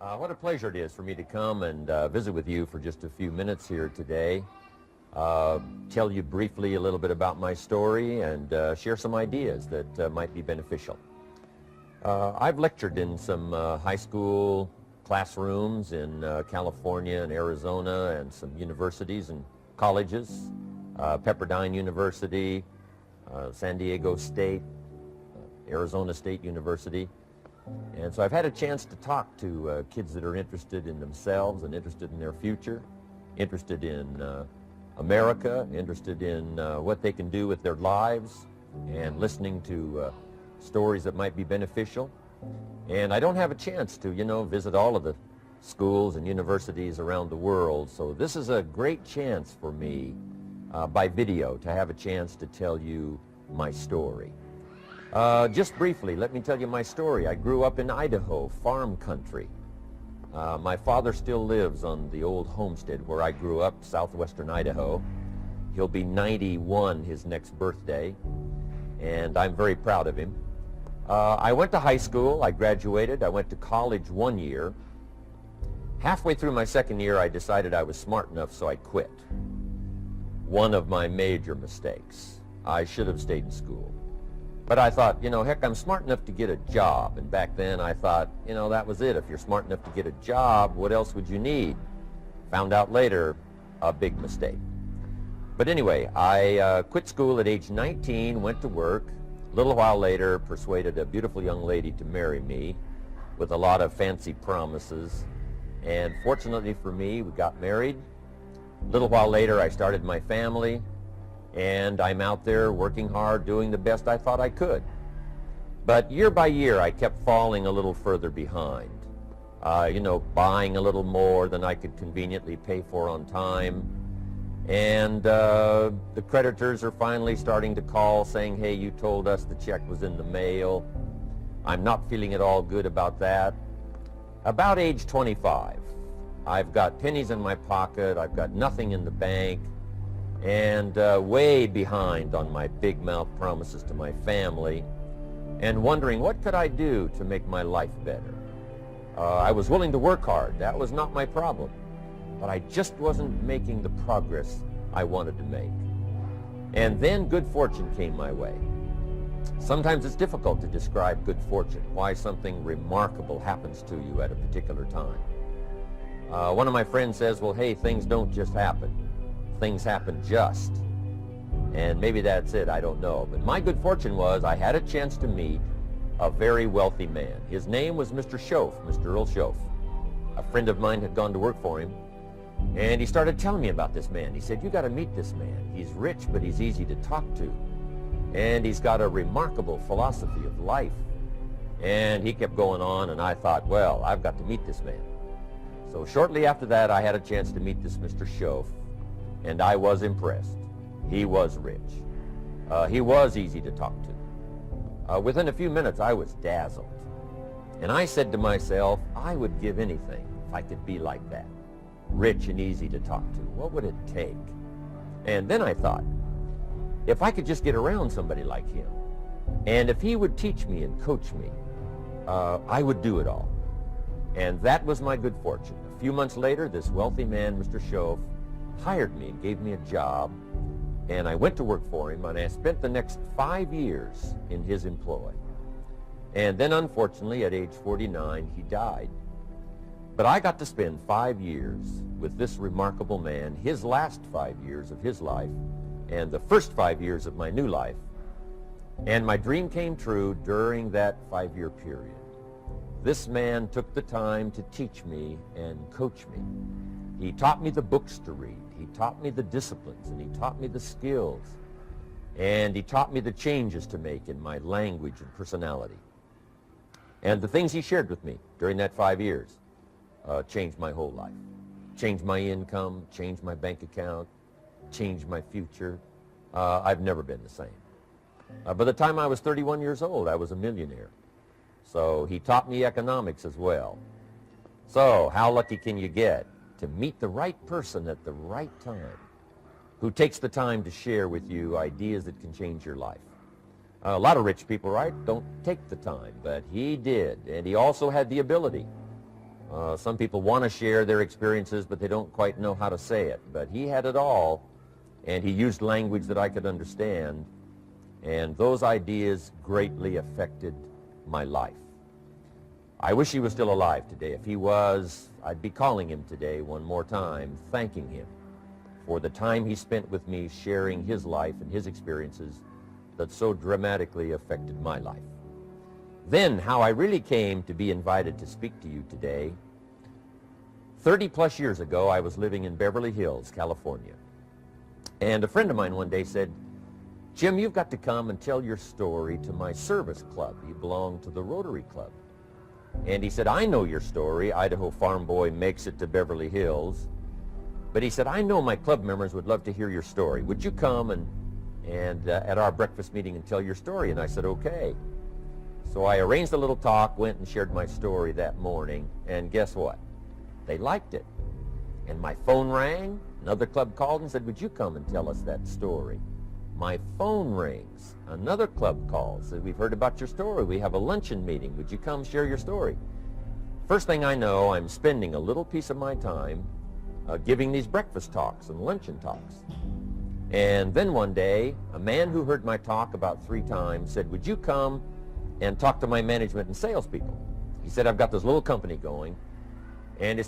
What a pleasure it is for me to come and visit with you for just a few minutes here today. Tell you briefly a little bit about my story and share some ideas that might be beneficial. I've lectured in some high school classrooms in California and Arizona and some universities and colleges, Pepperdine University, San Diego State, Arizona State University. And so I've had a chance to talk to kids that are interested in themselves and interested in their future, interested in America, interested in what they can do with their lives, and listening to stories that might be beneficial. And I don't have a chance to, visit all of the schools and universities around the world, so this is a great chance for me by video to have a chance to tell you my story. Just briefly, let me tell you my story. I grew up in Idaho, farm country. My father still lives on the old homestead where I grew up, southwestern Idaho. He'll be 91 his next birthday, and I'm very proud of him. I went to high school. I graduated. I went to college 1 year. Halfway through my second year, I decided I was smart enough, so I quit. One of my major mistakes. I should have stayed in school. But I thought, heck, I'm smart enough to get a job. And back then I thought, that was it. If you're smart enough to get a job, what else would you need? Found out later, a big mistake. But anyway, I quit school at age 19, went to work. A little while later, persuaded a beautiful young lady to marry me with a lot of fancy promises. And fortunately for me, we got married. A little while later, I started my family. And I'm out there working hard, doing the best I thought I could. But year by year, I kept falling a little further behind. Buying a little more than I could conveniently pay for on time. And the creditors are finally starting to call saying, hey, you told us the check was in the mail. I'm not feeling at all good about that. About age 25, I've got pennies in my pocket, I've got nothing in the bank, and way behind on my big mouth promises to my family, and wondering what could I do to make my life better. I was willing to work hard. That was not my problem. But I just wasn't making the progress I wanted to make. And then good fortune came my way. Sometimes it's difficult to describe good fortune, why something remarkable happens to you at a particular time. One of my friends says, well, hey, things don't just happen. Things happen just. And maybe that's it, I don't know. But my good fortune was I had a chance to meet a very wealthy man. His name was Mr. Schoaf, Mr. Earl Schoaf. A friend of mine had gone to work for him, and he started telling me about this man. He said, you got to meet this man. He's rich, but he's easy to talk to. And he's got a remarkable philosophy of life. And he kept going on, and I thought, well, I've got to meet this man. So shortly after that, I had a chance to meet this Mr. Schoaf. And I was impressed. He was rich. He was easy to talk to. Within a few minutes, I was dazzled. And I said to myself, I would give anything if I could be like that. Rich and easy to talk to. What would it take? And then I thought, if I could just get around somebody like him, and if he would teach me and coach me, I would do it all. And that was my good fortune. A few months later, this wealthy man, Mr. Schoaf, hired me and gave me a job, and I went to work for him, and I spent the next 5 years in his employ. And then, unfortunately, at age 49, he died. But I got to spend 5 years with this remarkable man, his last 5 years of his life, and the first 5 years of my new life. And my dream came true during that 5-year period. This man took the time to teach me and coach me. He taught me the books to read. He taught me the disciplines, and he taught me the skills. And he taught me the changes to make in my language and personality. And the things he shared with me during that 5 years changed my whole life. Changed my income, changed my bank account, changed my future. I've never been the same. By the time I was 31 years old, I was a millionaire. So he taught me economics as well. So how lucky can you get to meet the right person at the right time who takes the time to share with you ideas that can change your life? A lot of rich people, right, don't take the time, but he did, and he also had the ability. Some people want to share their experiences, but they don't quite know how to say it. But he had it all, and he used language that I could understand, and those ideas greatly affected my life. I wish he was still alive today. If he was, I'd be calling him today one more time, thanking him for the time he spent with me sharing his life and his experiences that so dramatically affected my life. Then, how I really came to be invited to speak to you today. 30-plus years ago, I was living in Beverly Hills, California. And a friend of mine one day said, "Jim, you've got to come and tell your story to my service club." He belonged to the Rotary Club. And he said, "I know your story. Idaho farm boy makes it to Beverly Hills." But he said, "I know my club members would love to hear your story. Would you come and at our breakfast meeting and tell your story?" And I said, "Okay." So I arranged a little talk, went and shared my story that morning, and guess what? They liked it. And my phone rang. Another club called and said, "Would you come and tell us that story?" My phone rings. Another club calls, said, "We've heard about your story. We have a luncheon meeting. Would you come share your story?" First thing I know, I'm spending a little piece of my time giving these breakfast talks and luncheon talks. And then one day, a man who heard my talk about 3 times said, "Would you come and talk to my management and salespeople?" He said, "I've got this little company going, and he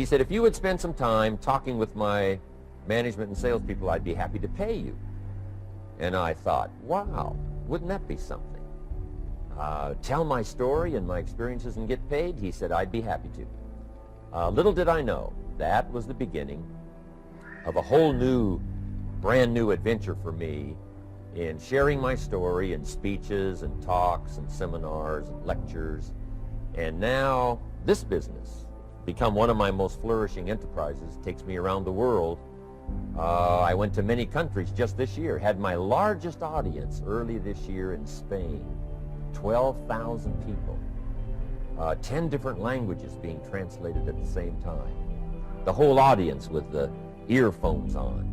said, if you would spend some time talking with my management and salespeople, I'd be happy to pay you." And I thought, wow, wouldn't that be something? Tell my story and my experiences and get paid? He said, "I'd be happy to." Little did I know, that was the beginning of a whole new, brand new adventure for me in sharing my story in speeches and talks and seminars and lectures. And now this business, become one of my most flourishing enterprises, takes me around the world. I went to many countries just this year, had my largest audience early this year in Spain, 12,000 people, 10 different languages being translated at the same time, the whole audience with the earphones on.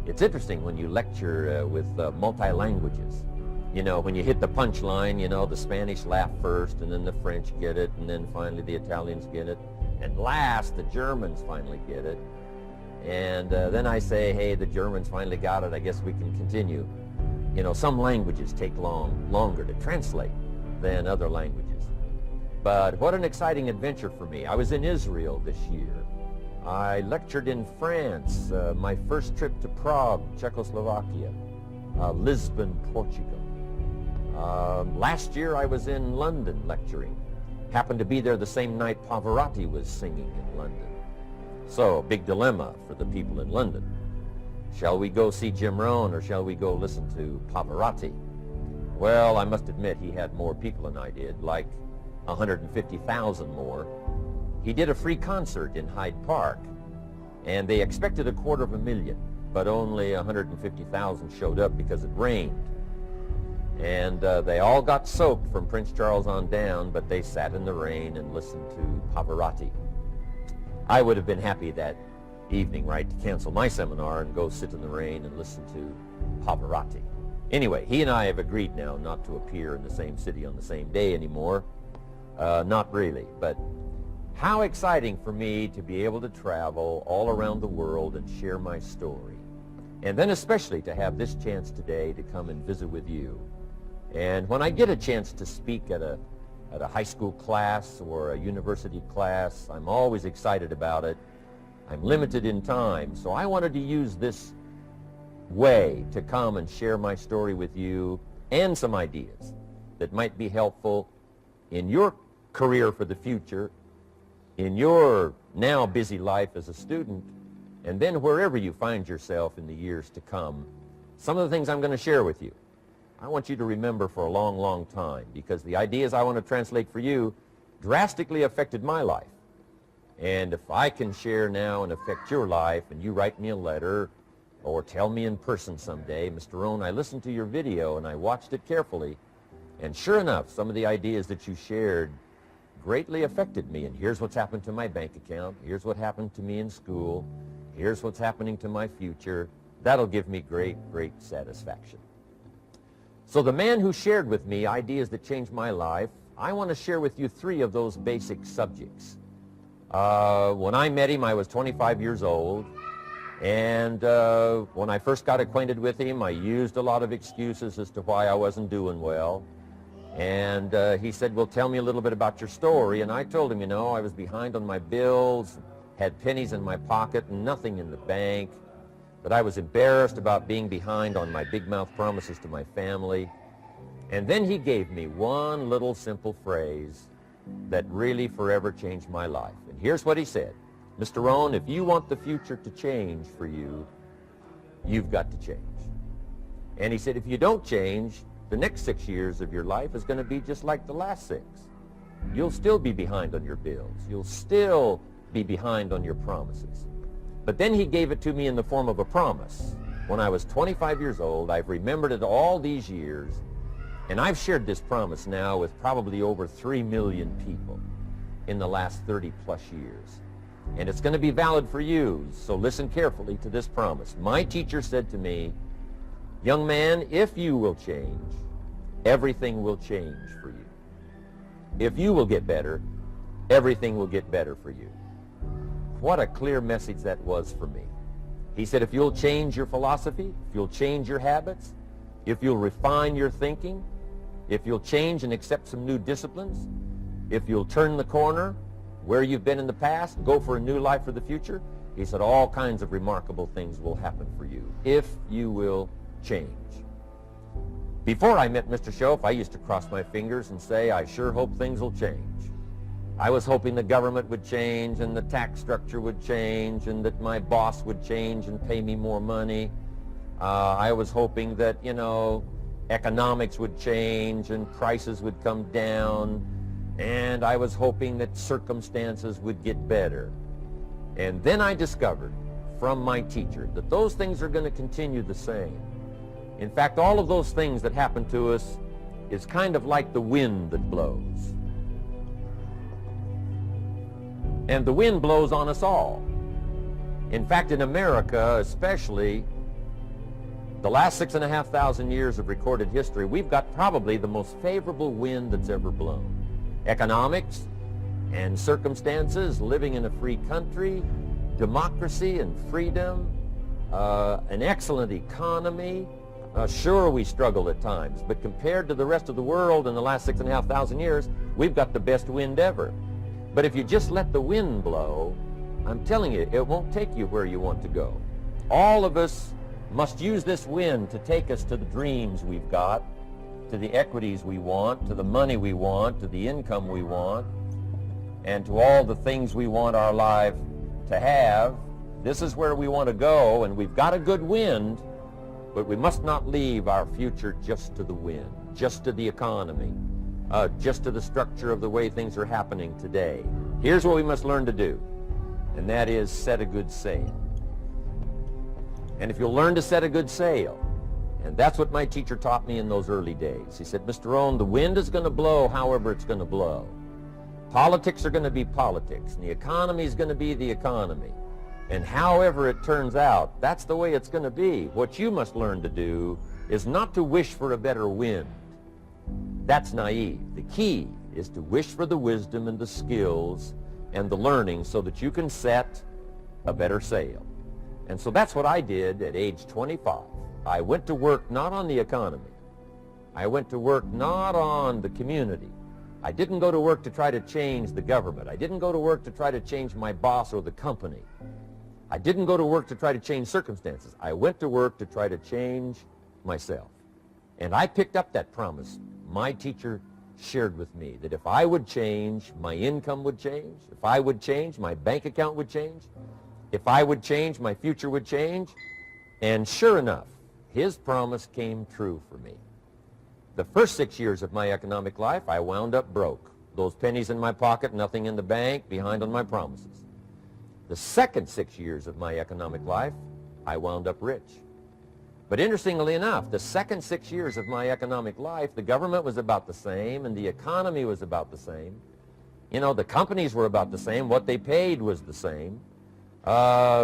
It's interesting when you lecture with multi-languages. You know, when you hit the punchline, you know, the Spanish laugh first, and then the French get it, and then finally the Italians get it, and last the Germans finally get it. And then I say, "Hey, the Germans finally got it. I guess we can continue." You know, some languages take longer to translate than other languages. But what an exciting adventure for me. I was in Israel this year. I lectured in France, my first trip to Prague, Czechoslovakia, Lisbon, Portugal. Last year I was in London lecturing. Happened to be there the same night Pavarotti was singing in London. So, big dilemma for the people in London. Shall we go see Jim Rohn, or shall we go listen to Pavarotti? Well, I must admit he had more people than I did, like 150,000 more. He did a free concert in Hyde Park, and they expected 250,000, but only 150,000 showed up because it rained. And they all got soaked from Prince Charles on down, but they sat in the rain and listened to Pavarotti. I would have been happy that evening, right, to cancel my seminar and go sit in the rain and listen to Pavarotti. Anyway, he and I have agreed now not to appear in the same city on the same day anymore. Not really, but how exciting for me to be able to travel all around the world and share my story. And then especially to have this chance today to come and visit with you. And when I get a chance to speak at a high school class or a university class, I'm always excited about it. I'm limited in time, so I wanted to use this way to come and share my story with you and some ideas that might be helpful in your career for the future, in your now busy life as a student, and then wherever you find yourself in the years to come. Some of the things I'm going to share with you, I want you to remember for a long, long time, because the ideas I want to translate for you drastically affected my life. And if I can share now and affect your life, and you write me a letter or tell me in person someday, "Mr. Rohn, I listened to your video and I watched it carefully, and sure enough, some of the ideas that you shared greatly affected me, and here's what's happened to my bank account, here's what happened to me in school, here's what's happening to my future," that'll give me great, great satisfaction. So the man who shared with me ideas that changed my life, I want to share with you 3 of those basic subjects. When I met him, I was 25 years old. And when I first got acquainted with him, I used a lot of excuses as to why I wasn't doing well. And he said, well, tell me a little bit about your story. And I told him, you know, I was behind on my bills, had pennies in my pocket, nothing in the bank, that I was embarrassed about being behind on my big mouth promises to my family. And then he gave me one little simple phrase that really forever changed my life. And here's what he said. Mr. Rohn, if you want the future to change for you, you've got to change. And he said, if you don't change, the next 6 years of your life is going to be just like the last 6. You'll still be behind on your bills. You'll still be behind on your promises. But then he gave it to me in the form of a promise. When I was 25 years old, I've remembered it all these years, and I've shared this promise now with probably over 3 million people in the last 30 plus years. And it's going to be valid for you, so listen carefully to this promise. My teacher said to me, young man, if you will change, everything will change for you. If you will get better, everything will get better for you. What a clear message that was for me. He said, if you'll change your philosophy, if you'll change your habits, if you'll refine your thinking, if you'll change and accept some new disciplines, if you'll turn the corner where you've been in the past, go for a new life for the future, he said all kinds of remarkable things will happen for you if you will change. Before I met Mr. Schoaf, I used to cross my fingers and say, I sure hope things will change. I was hoping the government would change and the tax structure would change and that my boss would change and pay me more money. I was hoping that, you know, economics would change and prices would come down, and I was hoping that circumstances would get better. And then I discovered from my teacher that those things are going to continue the same. In fact, all of those things that happen to us is kind of like the wind that blows. And the wind blows on us all. In fact, in America especially, the last 6,500 years of recorded history, we've got probably the most favorable wind that's ever blown. Economics and circumstances, living in a free country, democracy and freedom, an excellent economy. Sure, we struggle at times, but compared to the rest of the world in the last 6,500 years, we've got the best wind ever. But if you just let the wind blow, I'm telling you, it won't take you where you want to go. All of us must use this wind to take us to the dreams we've got, to the equities we want, to the money we want, to the income we want, and to all the things we want our life to have. This is where we want to go, and we've got a good wind, but we must not leave our future just to the wind, just to the economy, just to the structure of the way things are happening today. Here's what we must learn to do, and that is set a good sail. And if you'll learn to set a good sail, and that's what my teacher taught me in those early days. He said, Mr. Rohn, the wind is going to blow however it's going to blow. Politics are going to be politics, and the economy is going to be the economy. And however it turns out, that's the way it's going to be. What you must learn to do is not to wish for a better wind. That's naive. The key is to wish for the wisdom and the skills and the learning so that you can set a better sail. And so that's what I did at age 25. I went to work not on the economy. I went to work not on the community. I didn't go to work to try to change the government. I didn't go to work to try to change my boss or the company. I didn't go to work to try to change circumstances. I went to work to try to change myself. And I picked up that promise my teacher shared with me, that if I would change, my income would change. If I would change, my bank account would change. If I would change, my future would change. And sure enough, his promise came true for me. The first 6 years of my economic life, I wound up broke. Those pennies in my pocket, nothing in the bank, behind on my promises. The second 6 years of my economic life, I wound up rich. But interestingly enough, the second 6 years of my economic life, the government was about the same and the economy was about the same. You know, the companies were about the same. What they paid was the same.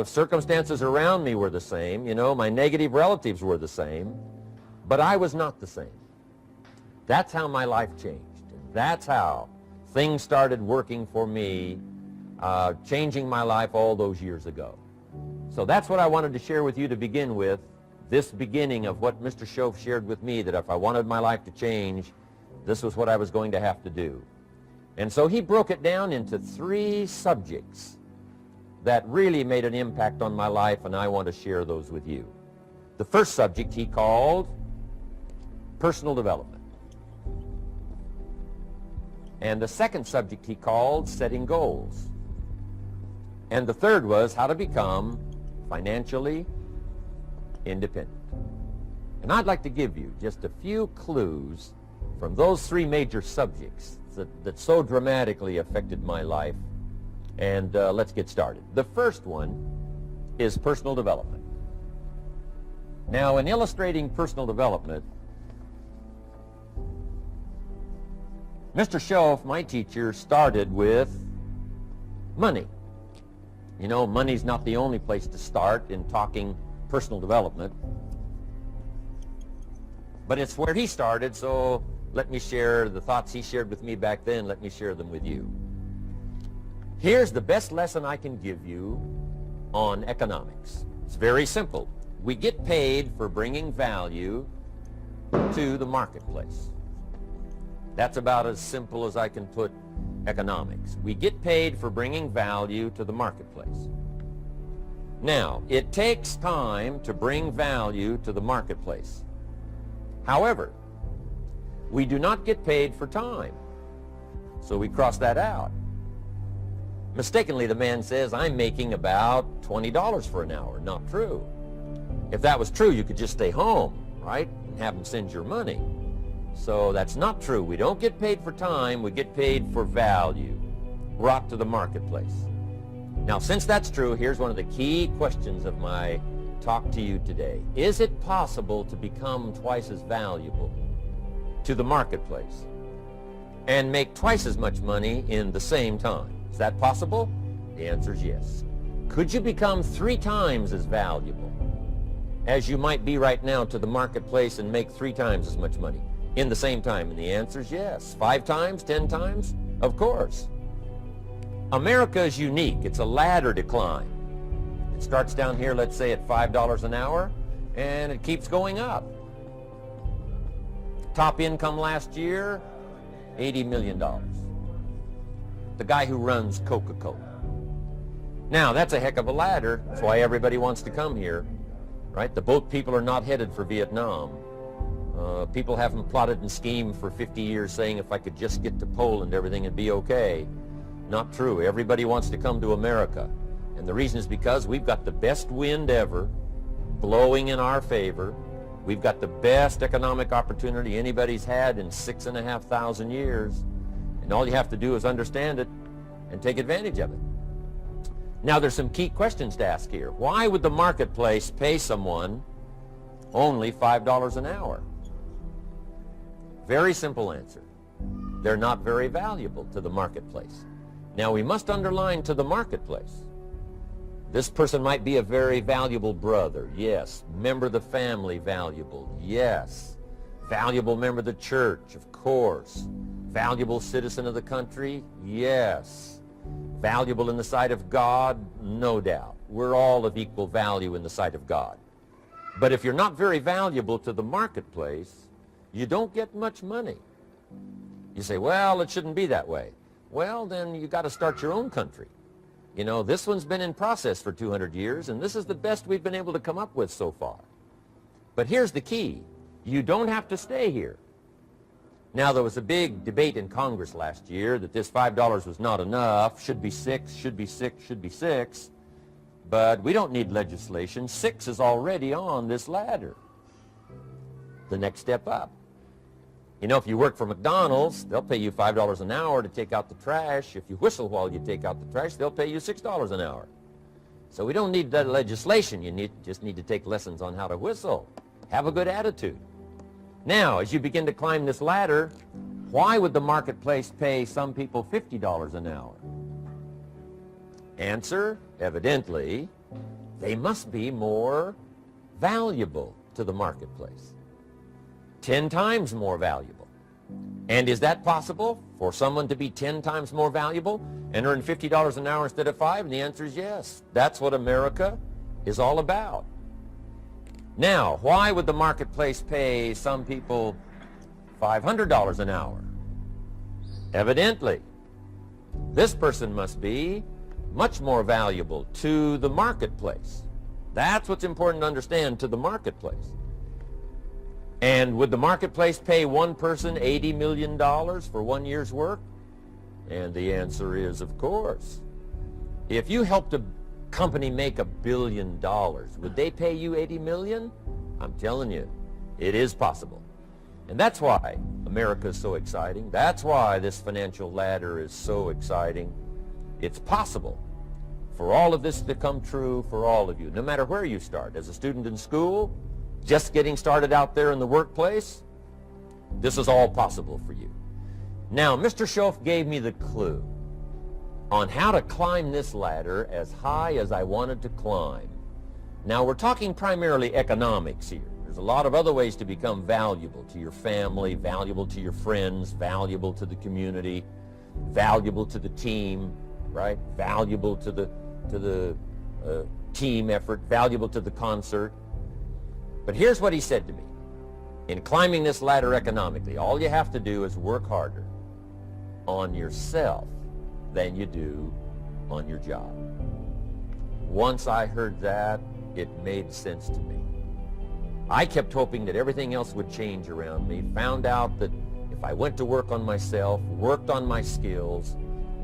Circumstances around me were the same. You know, my negative relatives were the same. But I was not the same. That's how my life changed. That's how things started working for me changing my life all those years ago. So that's what I wanted to share with you to begin with, this beginning of what Mr. Shoaff shared with me, that if I wanted my life to change, this was what I was going to have to do. And so he broke it down into 3 subjects that really made an impact on my life, and I want to share those with you. The first subject he called personal development. And the second subject he called setting goals. And the third was how to become financially independent. And I'd like to give you just a few clues from those 3 major subjects that so dramatically affected my life. And let's get started. The first one is personal development. Now, in illustrating personal development, Mr. Shoaff, my teacher, started with money. You know, money's not the only place to start in talking personal development, but it's where he started, so let me share the thoughts he shared with me back then. Let me share them with you. Here's the best lesson I can give you on economics. It's very simple. We get paid for bringing value to the marketplace. That's about as simple as I can put economics. We get paid for bringing value to the marketplace. Now, it takes time to bring value to the marketplace. However, we do not get paid for time, so we cross that out. Mistakenly, the man says, I'm making about $20 for an hour. Not true. If that was true, you could just stay home, right, and have them send your money. So that's not true. We don't get paid for time. We get paid for value brought to the marketplace. Now, since that's true, here's one of the key questions of my talk to you today. Is it possible to become twice as valuable to the marketplace and make twice as much money in the same time? Is that possible? The answer is yes. Could you become 3 times as valuable as you might be right now to the marketplace and make 3 times as much money in the same time? And the answer is yes. 5 times, 10 times? Of course. America is unique. It's a ladder to climb. It starts down here, let's say, at $5 an hour, and it keeps going up. Top income last year, $80 million. The guy who runs Coca-Cola. Now, that's a heck of a ladder. That's why everybody wants to come here, right? The boat people are not headed for Vietnam. People haven't plotted and schemed for 50 years saying if I could just get to Poland, everything would be okay. Not true. Everybody wants to come to America. And the reason is because we've got the best wind ever blowing in our favor. We've got the best economic opportunity anybody's had in 6,500 years. And all you have to do is understand it and take advantage of it. Now, there's some key questions to ask here. Why would the marketplace pay someone only $5 an hour? Very simple answer. They're not very valuable to the marketplace. Now, we must underline to the marketplace. This person might be a very valuable brother, yes. Member of the family, valuable, yes. Valuable member of the church, of course. Valuable citizen of the country, yes. Valuable in the sight of God, no doubt. We're all of equal value in the sight of God. But if you're not very valuable to the marketplace, you don't get much money. You say, well, it shouldn't be that way. Well, then you got to start your own country. You know, this one's been in process for 200 years, and this is the best we've been able to come up with so far. But here's the key. You don't have to stay here. Now, there was a big debate in Congress last year that this $5 was not enough, should be 6, should be 6, should be 6. But we don't need legislation. 6 is already on this ladder. The next step up. You know, if you work for McDonald's, they'll pay you $5 an hour to take out the trash. If you whistle while you take out the trash, they'll pay you $6 an hour. So we don't need that legislation. You just need to take lessons on how to whistle. Have a good attitude. Now, as you begin to climb this ladder, why would the marketplace pay some people $50 an hour? Answer, evidently, they must be more valuable to the marketplace. 10 times more valuable. And is that possible for someone to be 10 times more valuable and earn $50 an hour instead of 5? And the answer is yes. That's what America is all about. Now, why would the marketplace pay some people $500 an hour? Evidently, this person must be much more valuable to the marketplace. That's what's important to understand, to the marketplace. And would the marketplace pay one person $80 million for 1 year's work? And the answer is, of course. If you helped a company make $1 billion, would they pay you $80 million? I'm telling you, it is possible. And that's why America is so exciting. That's why this financial ladder is so exciting. It's possible for all of this to come true for all of you, no matter where you start. As a student in school, just getting started out there in the workplace, this is all possible for you. Now, Mr. Schoaf gave me the clue on how to climb this ladder as high as I wanted to climb. Now, we're talking primarily economics here. There's a lot of other ways to become valuable to your family, valuable to your friends, valuable to the community, valuable to the team, right? Valuable to the team effort, valuable to the concert. But here's what he said to me. In climbing this ladder economically, all you have to do is work harder on yourself than you do on your job. Once I heard that, it made sense to me. I kept hoping that everything else would change around me, found out that if I went to work on myself, worked on my skills,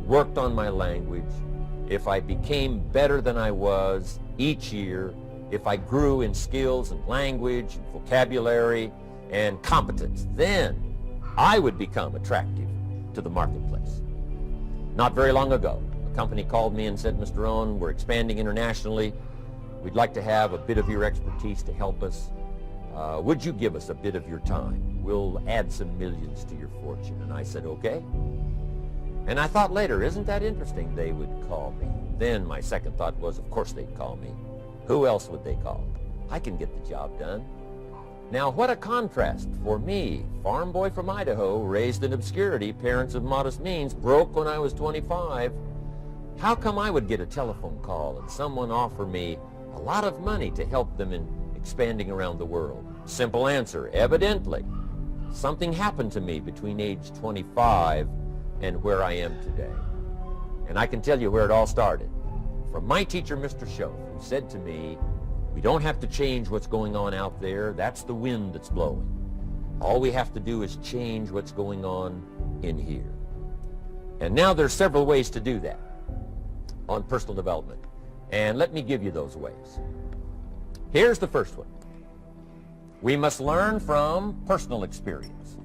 worked on my language, if I became better than I was each year, if I grew in skills and language and vocabulary and competence, then I would become attractive to the marketplace. Not very long ago, a company called me and said, Mr. Rohn, we're expanding internationally. We'd like to have a bit of your expertise to help us. Would you give us a bit of your time? We'll add some millions to your fortune. And I said, okay. And I thought later, isn't that interesting? They would call me. Then my second thought was, of course they'd call me. Who else would they call? I can get the job done. Now, what a contrast for me, farm boy from Idaho, raised in obscurity, parents of modest means, broke when I was 25. How come I would get a telephone call and someone offer me a lot of money to help them in expanding around the world? Simple answer, evidently. Something happened to me between age 25 and where I am today. And I can tell you where it all started. From my teacher, Mr. Schoaf, who said to me, we don't have to change what's going on out there. That's the wind that's blowing. All we have to do is change what's going on in here. And now there's several ways to do that on personal development. And let me give you those ways. Here's the first one. We must learn from personal experience.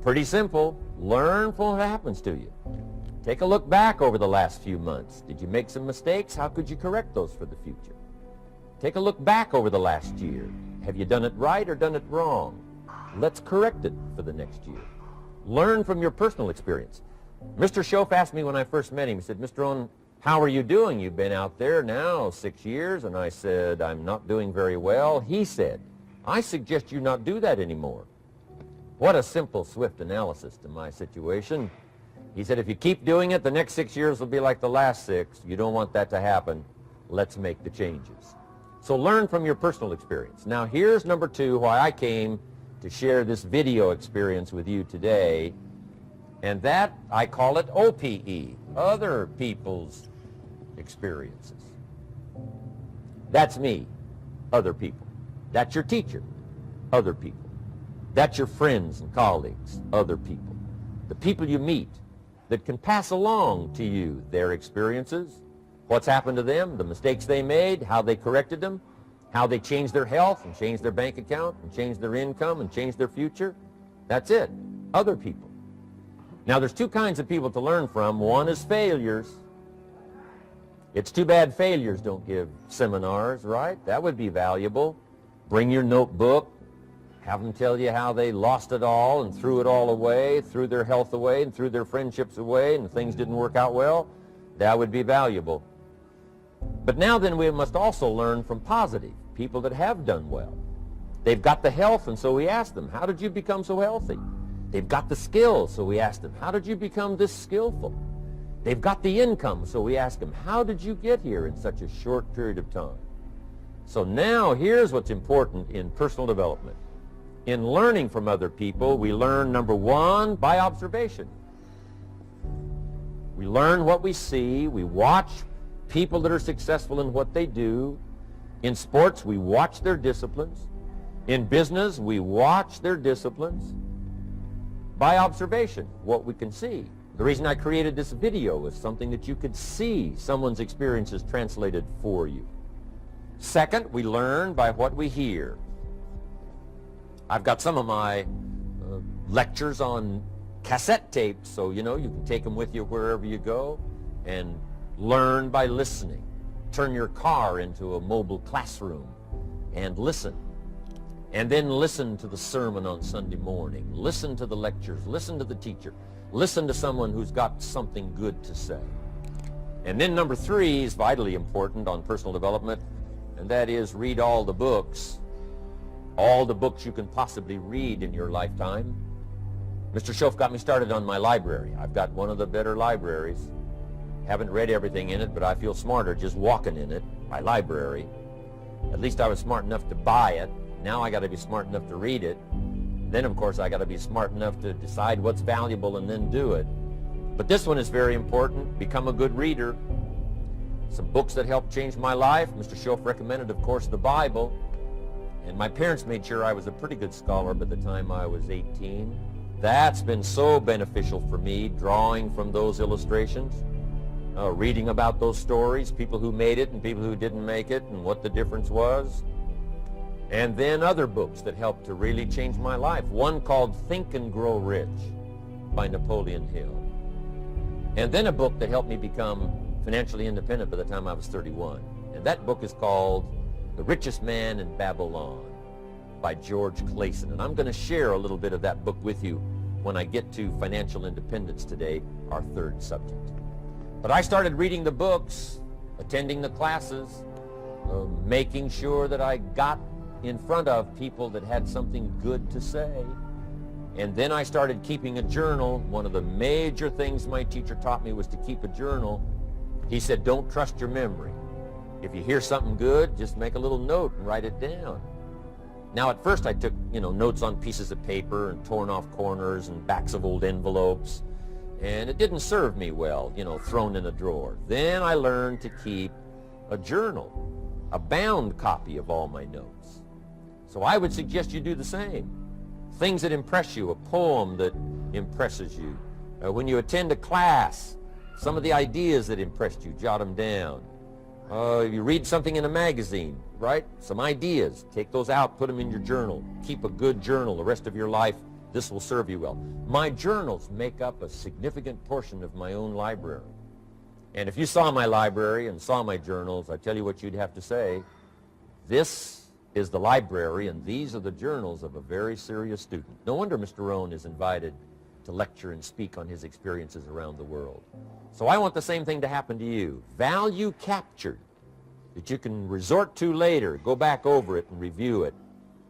Pretty simple. Learn from what happens to you. Take a look back over the last few months. Did you make some mistakes? How could you correct those for the future? Take a look back over the last year. Have you done it right or done it wrong? Let's correct it for the next year. Learn from your personal experience. Mr. Schoaf asked me when I first met him, he said, Mr. Rohn, how are you doing? You've been out there now 6 years. And I said, I'm not doing very well. He said, I suggest you not do that anymore. What a simple, swift analysis to my situation. He said, if you keep doing it, the next 6 years will be like the last 6. You don't want that to happen. Let's make the changes. So learn from your personal experience. Now here's number 2, why I came to share this video experience with you today. And that, I call it OPE, other people's experiences. That's me, other people. That's your teacher, other people. That's your friends and colleagues, other people. The people you meet that can pass along to you their experiences, what's happened to them, the mistakes they made, how they corrected them, how they changed their health and changed their bank account and changed their income and changed their future. That's it, other people. Now there's 2 kinds of people to learn from. One is failures. It's too bad failures don't give seminars, right? That would be valuable. Bring your notebook. Have them tell you how they lost it all and threw it all away, threw their health away and threw their friendships away and things didn't work out well. That would be valuable. But now then we must also learn from positive people that have done well. They've got the health, and so we asked them, how did you become so healthy? They've got the skills, so we asked them, how did you become this skillful? They've got the income, so we asked them, how did you get here in such a short period of time? So now here's what's important in personal development. In learning from other people, we learn, number one, by observation. We learn what we see. We watch people that are successful in what they do. In sports, we watch their disciplines. In business, we watch their disciplines. By observation, what we can see. The reason I created this video is something that you could see someone's experiences translated for you. Second, we learn by what we hear. I've got some of my lectures on cassette tapes, so you can take them with you wherever you go and learn by listening. Turn your car into a mobile classroom and listen. And then listen to the sermon on Sunday morning. Listen to the lectures. Listen to the teacher. Listen to someone who's got something good to say. And then number three is vitally important on personal development, and that is read all the books you can possibly read in your lifetime. Mr. Schoaf got me started on my library. I've got one of the better libraries. Haven't read everything in it, but I feel smarter just walking in it, my library. At least I was smart enough to buy it. Now I got to be smart enough to read it. Then, of course, I got to be smart enough to decide what's valuable and then do it. But this one is very important. Become a good reader. Some books that helped change my life. Mr. Schoaf recommended, of course, the Bible. And my parents made sure I was a pretty good scholar by the time I was 18. That's been so beneficial for me, drawing from those illustrations, reading about those stories, people who made it and people who didn't make it, and what the difference was. And then other books that helped to really change my life. One called Think and Grow Rich by Napoleon Hill. And then a book that helped me become financially independent by the time I was 31. And that book is called The Richest Man in Babylon by George Clason. And I'm going to share a little bit of that book with you when I get to financial independence today, our third subject. But I started reading the books, attending the classes, making sure that I got in front of people that had something good to say. And then I started keeping a journal. One of the major things my teacher taught me was to keep a journal. He said, don't trust your memory. If you hear something good, just make a little note and write it down. Now at first I took, notes on pieces of paper and torn off corners and backs of old envelopes. And it didn't serve me well, thrown in a drawer. Then I learned to keep a journal, a bound copy of all my notes. So I would suggest you do the same. Things that impress you, a poem that impresses you. When you attend a class, some of the ideas that impressed you, jot them down. You read something in a magazine, right? Some ideas, take those out, put them in your journal. Keep a good journal the rest of your life. This will serve you well. My journals make up a significant portion of my own library. And if you saw my library and saw my journals, I tell you what you'd have to say. This is the library, and these are the journals of a very serious student. No wonder Mr. Rohn is invited to lecture and speak on his experiences around the world. So I want the same thing to happen to you. Value captured that you can resort to later, go back over it and review it,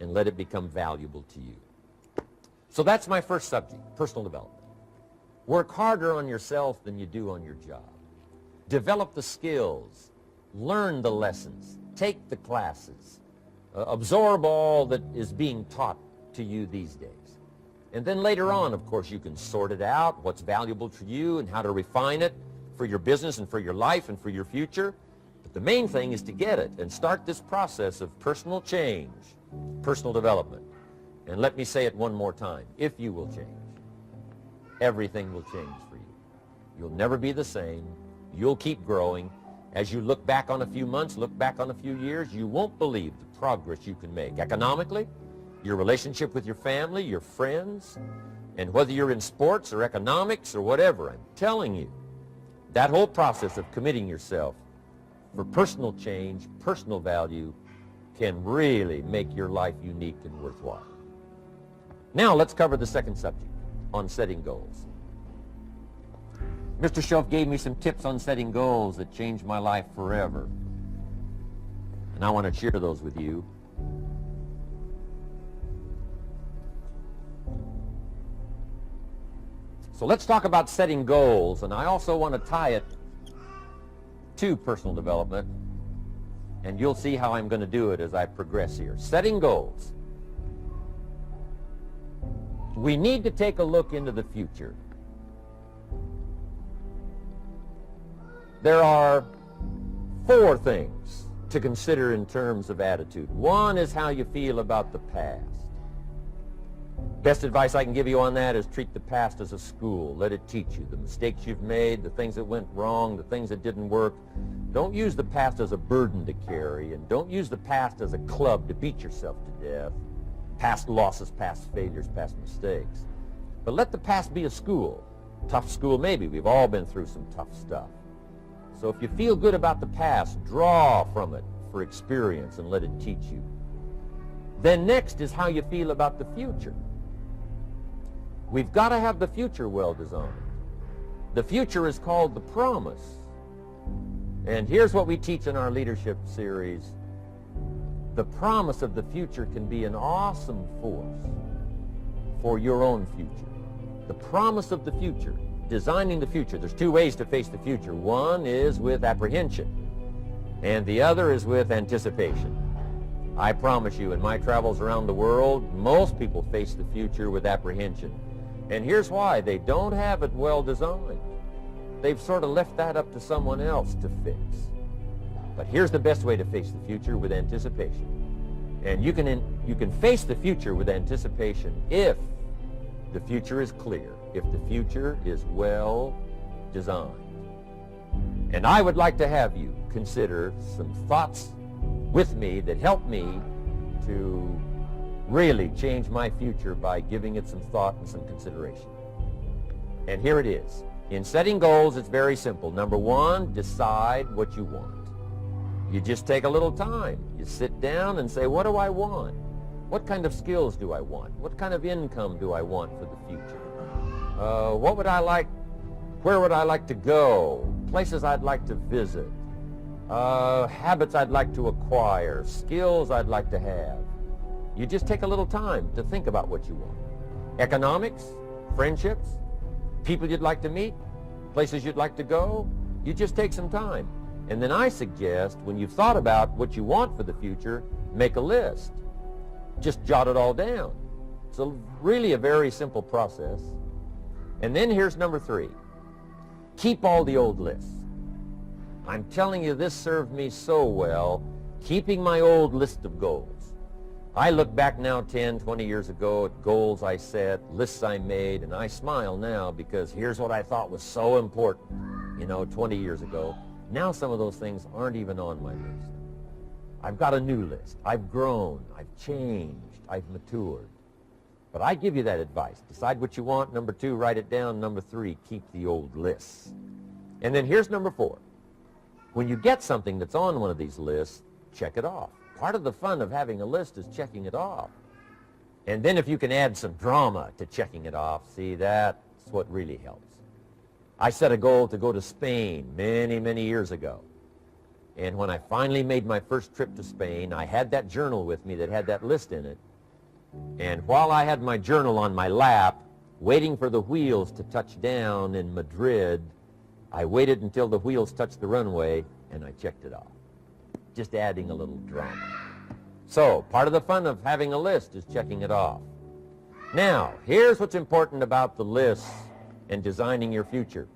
and let it become valuable to you. So that's my first subject, personal development. Work harder on yourself than you do on your job. Develop the skills. Learn the lessons. Take the classes. Absorb all that is being taught to you these days. And then later on, of course, you can sort it out, what's valuable to you and how to refine it for your business and for your life and for your future. But the main thing is to get it and start this process of personal change, personal development. And let me say it one more time. If you will change, everything will change for you. You'll never be the same. You'll keep growing. As you look back on a few months, look back on a few years, you won't believe the progress you can make economically, your relationship with your family, your friends, and whether you're in sports or economics or whatever. I'm telling you, that whole process of committing yourself for personal change, personal value, can really make your life unique and worthwhile. Now let's cover the second subject, on setting goals. Mr. Schoaf gave me some tips on setting goals that changed my life forever. And I want to share those with you. So let's talk about setting goals, and I also want to tie it to personal development, and you'll see how I'm going to do it as I progress here. Setting goals. We need to take a look into the future. There are 4 things to consider in terms of attitude. One is how you feel about the past. Best advice I can give you on that is treat the past as a school. Let it teach you the mistakes you've made, the things that went wrong, the things that didn't work. Don't use the past as a burden to carry, and don't use the past as a club to beat yourself to death. Past losses, past failures, past mistakes. But let the past be a school. Tough school maybe. We've all been through some tough stuff. So if you feel good about the past, draw from it for experience and let it teach you. Then next is how you feel about the future. We've got to have the future well designed. The future is called the promise. And here's what we teach in our leadership series. The promise of the future can be an awesome force for your own future. The promise of the future, designing the future. There's 2 ways to face the future. One is with apprehension, and the other is with anticipation. I promise you, in my travels around the world, most people face the future with apprehension. And here's why. They don't have it well designed. They've sort of left that up to someone else to fix. But here's the best way to face the future, with anticipation. And you can face the future with anticipation if the future is clear, if the future is well designed. And I would like to have you consider some thoughts with me that help me to really change my future by giving it some thought and some consideration. And here it is. In setting goals, it's very simple. Number 1, decide what you want. You just take a little time. You sit down and say, what do I want? What kind of skills do I want? What kind of income do I want for the future? What would I like? Where would I like to go? Places I'd like to visit. Habits I'd like to acquire. Skills I'd like to have. You just take a little time to think about what you want. Economics, friendships, people you'd like to meet, places you'd like to go. You just take some time. And then I suggest, when you've thought about what you want for the future, make a list. Just jot it all down. It's really a very simple process. And then here's number 3. Keep all the old lists. I'm telling you, this served me so well, keeping my old list of goals. I look back now 10, 20 years ago at goals I set, lists I made, and I smile now because here's what I thought was so important, 20 years ago. Now some of those things aren't even on my list. I've got a new list. I've grown. I've changed. I've matured. But I give you that advice. Decide what you want. Number 2, write it down. Number 3, keep the old lists. And then here's number 4. When you get something that's on one of these lists, check it off. Part of the fun of having a list is checking it off. And then if you can add some drama to checking it off, see, that's what really helps. I set a goal to go to Spain many, many years ago. And when I finally made my first trip to Spain, I had that journal with me that had that list in it. And while I had my journal on my lap, waiting for the wheels to touch down in Madrid, I waited until the wheels touched the runway, and I checked it off. Just adding a little drama. So, part of the fun of having a list is checking it off. Now, here's what's important about the list and designing your future.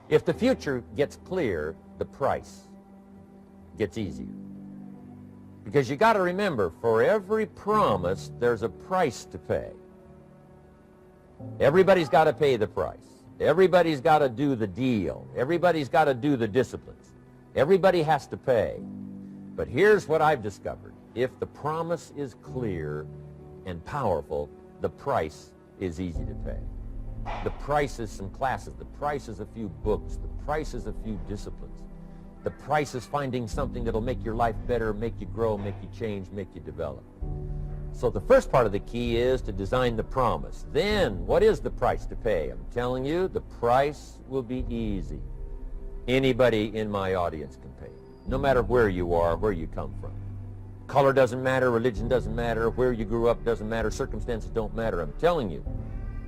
If the future gets clear, the price gets easier. Because you got to remember, for every promise, there's a price to pay. Everybody's got to pay the price. Everybody's got to do the deal. Everybody's got to do the disciplines. Everybody has to pay. But here's what I've discovered. If the promise is clear and powerful, the price is easy to pay. The price is some classes. The price is a few books. The price is a few disciplines. The price is finding something that'll make your life better, make you grow, make you change, make you develop. So the first part of the key is to design the promise. Then, what is the price to pay? I'm telling you, the price will be easy. Anybody in my audience can pay, no matter where you are, where you come from. Color doesn't matter, religion doesn't matter, where you grew up doesn't matter, circumstances don't matter. I'm telling you,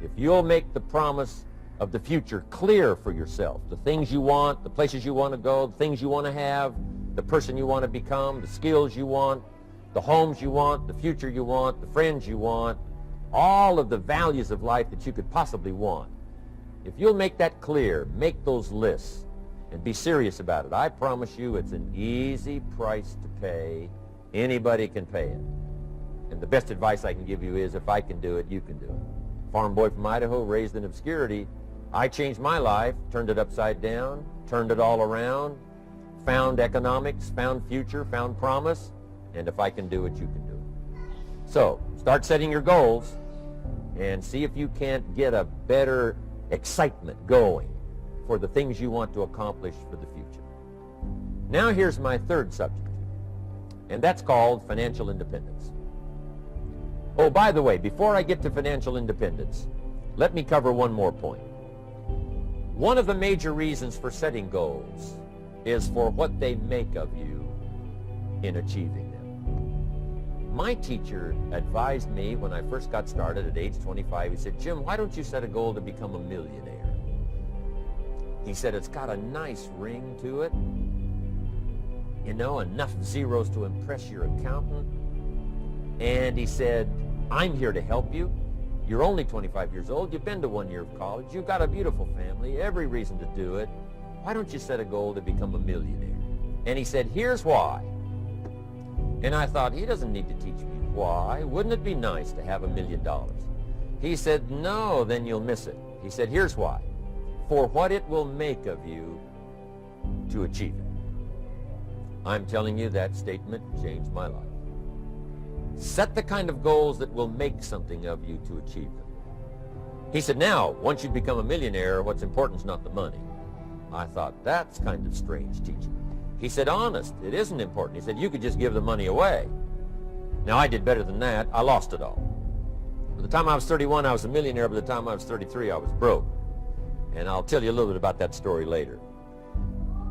if you'll make the promise of the future clear for yourself, the things you want, the places you want to go, the things you want to have, the person you want to become, the skills you want, the homes you want, the future you want, the friends you want, all of the values of life that you could possibly want. If you'll make that clear, make those lists, and be serious about it, I promise you it's an easy price to pay. Anybody can pay it. And the best advice I can give you is, if I can do it, you can do it. Farm boy from Idaho, raised in obscurity, I changed my life, turned it upside down, turned it all around, found economics, found future, found promise, and if I can do it, you can do it. So, start setting your goals and see if you can't get a better excitement going for the things you want to accomplish for the future. Now here's my third subject, and that's called financial independence. Oh, by the way, before I get to financial independence, let me cover one more point. One of the major reasons for setting goals is for what they make of you in achieving them. My teacher advised me when I first got started at age 25, he said, "Jim, why don't you set a goal to become a millionaire?" He said, "It's got a nice ring to it, you know, enough zeros to impress your accountant." And he said, "I'm here to help you. You're only 25 years old. You've been to 1 year of college. You've got a beautiful family, every reason to do it. Why don't you set a goal to become a millionaire?" And he said, "Here's why." And I thought, he doesn't need to teach me why. Wouldn't it be nice to have $1 million? He said, "No, then you'll miss it." He said, "Here's why. For what it will make of you to achieve it." I'm telling you, that statement changed my life. Set the kind of goals that will make something of you to achieve them. He said, "Now, once you become a millionaire, what's important is not the money." I thought, that's kind of strange teaching. He said, "Honest, it isn't important." He said, "You could just give the money away." Now, I did better than that. I lost it all. By the time I was 31, I was a millionaire. By the time I was 33, I was broke. And I'll tell you a little bit about that story later.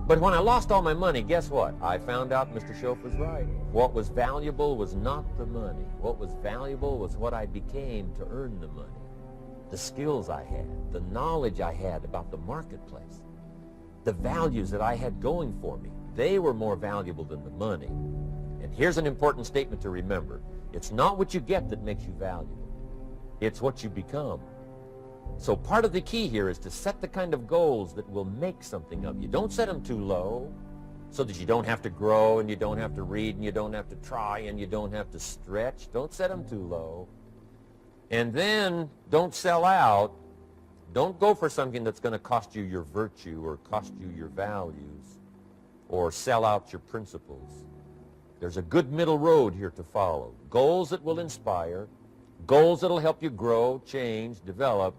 But when I lost all my money, guess what? I found out Mr. Schoaf was right. What was valuable was not the money. What was valuable was what I became to earn the money. The skills I had, the knowledge I had about the marketplace, the values that I had going for me. They were more valuable than the money. And here's an important statement to remember. It's not what you get that makes you valuable. It's what you become. So part of the key here is to set the kind of goals that will make something of you. Don't set them too low so that you don't have to grow and you don't have to read and you don't have to try and you don't have to stretch. Don't set them too low. And then don't sell out. Don't go for something that's going to cost you your virtue or cost you your values or sell out your principles. There's a good middle road here to follow. Goals that will inspire, goals that will help you grow, change, develop,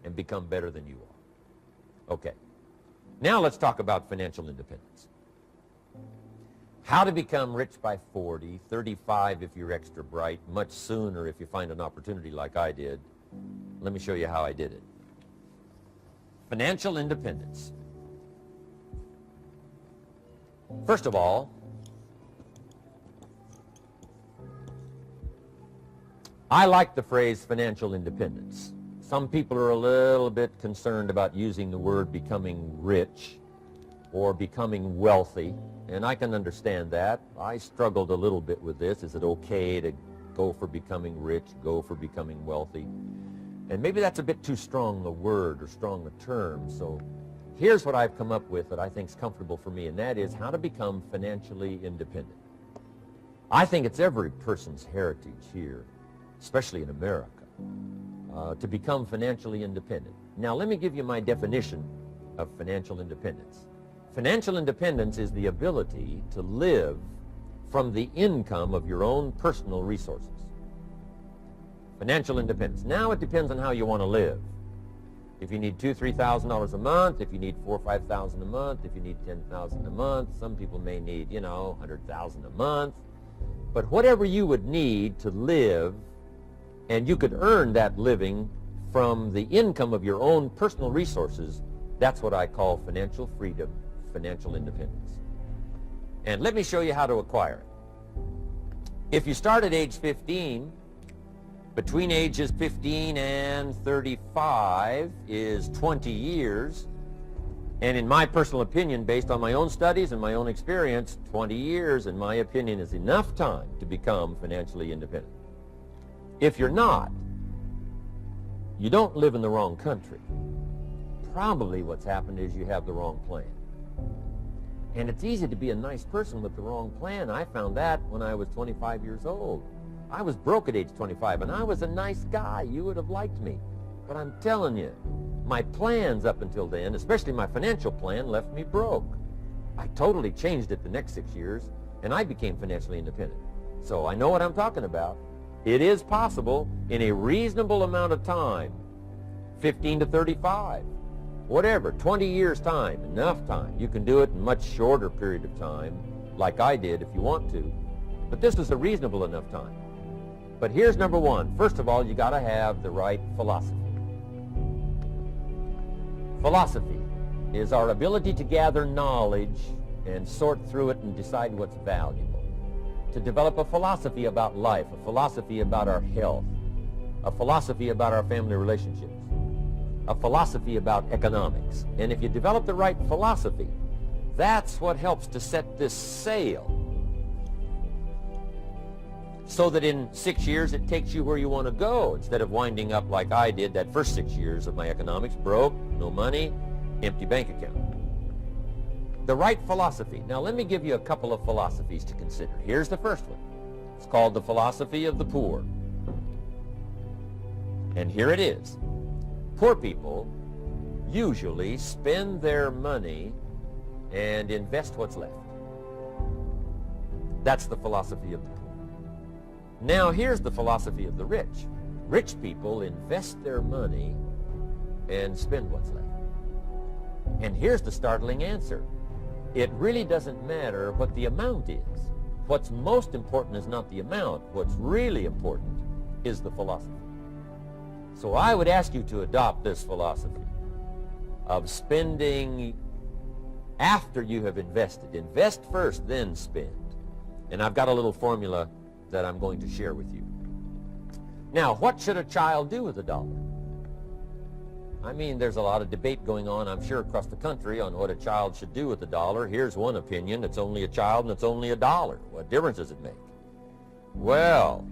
and become better than you are. Okay. Now let's talk about financial independence. How to become rich by 40, 35 if you're extra bright, much sooner if you find an opportunity like I did. Let me show you how I did it. Financial independence. First of all, I like the phrase financial independence. Some people are a little bit concerned about using the word becoming rich or becoming wealthy, and I can understand that. I struggled a little bit with this. Is it okay to go for becoming rich, go for becoming wealthy? And maybe that's a bit too strong a word or strong a term, so here's what I've come up with that I think is comfortable for me, and that is how to become financially independent. I think it's every person's heritage here, especially in America, to become financially independent. Now, let me give you my definition of financial independence. Financial independence is the ability to live from the income of your own personal resources. Financial independence. Now, it depends on how you want to live. If you need $2,000, $3,000 a month, if you need $4,000 or $5,000 a month, if you need $10,000 a month, some people may need, $100,000 a month. But whatever you would need to live, and you could earn that living from the income of your own personal resources, that's what I call financial freedom, financial independence. And let me show you how to acquire it. If you start at age 15, Between ages 15 and 35 is 20 years. And in my personal opinion, based on my own studies and my own experience, 20 years, in my opinion, is enough time to become financially independent. If you're not, you don't live in the wrong country. Probably what's happened is you have the wrong plan. And it's easy to be a nice person with the wrong plan. I found that when I was 25 years old. I was broke at age 25, and I was a nice guy. You would have liked me. But I'm telling you, my plans up until then, especially my financial plan, left me broke. I totally changed it the next 6 years, and I became financially independent. So I know what I'm talking about. It is possible in a reasonable amount of time, 15 to 35, whatever, 20 years time, enough time. You can do it in a much shorter period of time, like I did if you want to. But this was a reasonable enough time. But here's number one. First of all, you got to have the right philosophy. Philosophy is our ability to gather knowledge and sort through it and decide what's valuable. To develop a philosophy about life, a philosophy about our health, a philosophy about our family relationships, a philosophy about economics. And if you develop the right philosophy, that's what helps to set this sail so that in 6 years it takes you where you want to go, instead of winding up like I did that first 6 years of my economics, broke, no money, empty bank account. The right philosophy. Now let me give you a couple of philosophies to consider. Here's the first one. It's called the philosophy of the poor. And here it is. Poor people usually spend their money and invest what's left. That's the philosophy of the poor. Now here's the philosophy of the rich. Rich people invest their money and spend what's left. And here's the startling answer. It really doesn't matter what the amount is. What's most important is not the amount. What's really important is the philosophy. So I would ask you to adopt this philosophy of spending after you have invested. Invest first, then spend. And I've got a little formula that I'm going to share with you. Now, what should a child do with a dollar? I mean, there's a lot of debate going on, I'm sure, across the country on what a child should do with a dollar. Here's one opinion. It's only a child and it's only a dollar. What difference does it make? Well,